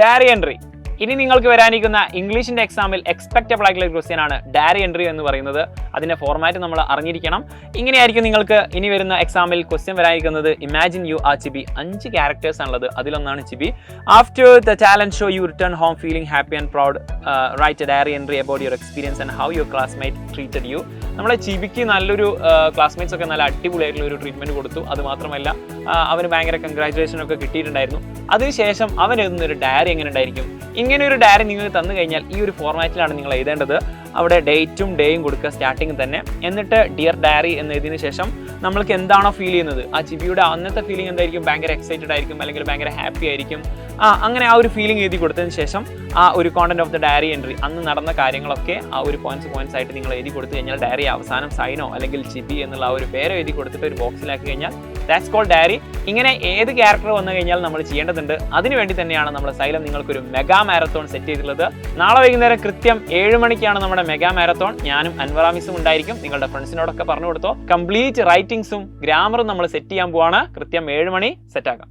Diary entry. ഇനി നിങ്ങൾക്ക് വരാനിരിക്കുന്ന ഇംഗ്ലീഷിന്റെ എക്സാമിൽ എക്സ്പെക്റ്റബിൾ ആയിട്ടുള്ള ഒരു ക്വസ്റ്റ്യൻ ആണ് ഡയറി എൻട്രി എന്ന് പറയുന്നത്. അതിന്റെ ഫോർമാറ്റ് നമ്മൾ അറിഞ്ഞിരിക്കണം. ഇങ്ങനെയായിരിക്കും നിങ്ങൾക്ക് ഇനി വരുന്ന എക്സാമിൽ ക്വസ്റ്റ്യൻ വരാനിരിക്കുന്നത്. Imagine you are Chibi. 5 characters ആണുള്ളത്, അതിലൊന്നാണ് Chibi. After the talent show you return home feeling happy and proud. Write a diary entry about your experience and how your classmate treated you. നമ്മുടെ ചിബിക്ക് നല്ലൊരു classmates ഒക്കെ നല്ല അടിപൊളിയായിട്ടുള്ള ഒരു treatment കൊടുത്തു. അത് മാത്രമല്ല അവന് ഭയങ്കര കൺഗ്രാറ്റുലേഷൻ ഒക്കെ കിട്ടിയിട്ടുണ്ടായിരുന്നു. അതിനുശേഷം അവൻ എഴുതുന്നൊരു ഡയറി എങ്ങനെ ഉണ്ടായിരിക്കും? ഇങ്ങനെ ഒരു ഡയറി നിങ്ങൾക്ക് തന്നു കഴിഞ്ഞാൽ ഈ ഒരു ഫോർമാറ്റിലാണ് നിങ്ങൾ എഴുതേണ്ടത്. അവിടെ ഡേറ്റും ഡേയും കൊടുക്കുക സ്റ്റാർട്ടിങ് തന്നെ. എന്നിട്ട് ഡിയർ ഡയറി എന്ന് എഴുതിയതിനു ശേഷം നമ്മൾക്ക് എന്താണോ ഫീൽ ചെയ്യുന്നത്, ആ ചിബിയുടെ അന്നത്തെ ഫീലിംഗ് എന്തായിരിക്കും? ഭയങ്കര എക്സൈറ്റഡ് ആയിരിക്കും, അല്ലെങ്കിൽ ഭയങ്കര ഹാപ്പി ആയിരിക്കും. അങ്ങനെ ആ ഒരു ഫീലിംഗ് എഴുതി കൊടുത്തതിന് ശേഷം ആ ഒരു content of the diary entry, അന്ന് നടന്ന കാര്യങ്ങളൊക്കെ ആ ഒരു പോയിന്റ്സ് ആയിട്ട് നിങ്ങൾ എഴുതി കൊടുത്തു കഴിഞ്ഞാൽ ഡയറി അവസാനം സൈനോ അല്ലെങ്കിൽ ചിബി എന്നുള്ള ആ ഒരു പേരോ എഴുതി കൊടുത്തിട്ട് ഒരു ബോക്സിലാക്കി കഴിഞ്ഞാൽ ദാറ്റ്സ് കോൾഡ് ഡയറി. ഇങ്ങനെ ഏത് ക്യാരക്ടർ വന്നു കഴിഞ്ഞാൽ നമ്മൾ ചെയ്യേണ്ടതുണ്ട്. അതിനുവേണ്ടി തന്നെയാണ് നമ്മൾ സൈലം നിങ്ങൾക്കൊരു മെഗാ മാരത്തോൺ സെറ്റ് ചെയ്തിട്ടുള്ളത്. നാളെ വൈകുന്നേരം കൃത്യം 7 മണിക്കാണ് നമ്മുടെ മെഗാ മാരത്തോൺ. ഞാനും അൻവറാമിസും ഉണ്ടായിരിക്കും. നിങ്ങളുടെ ഫ്രണ്ട്സിനോടൊക്കെ പറഞ്ഞു കൊടുത്തോ. കംപ്ലീറ്റ് റൈറ്റിംഗ്സും ഗ്രാമറും നമ്മൾ സെറ്റ് ചെയ്യാൻ പോവാണ്. കൃത്യം 7 മണി സെറ്റാക്കാം.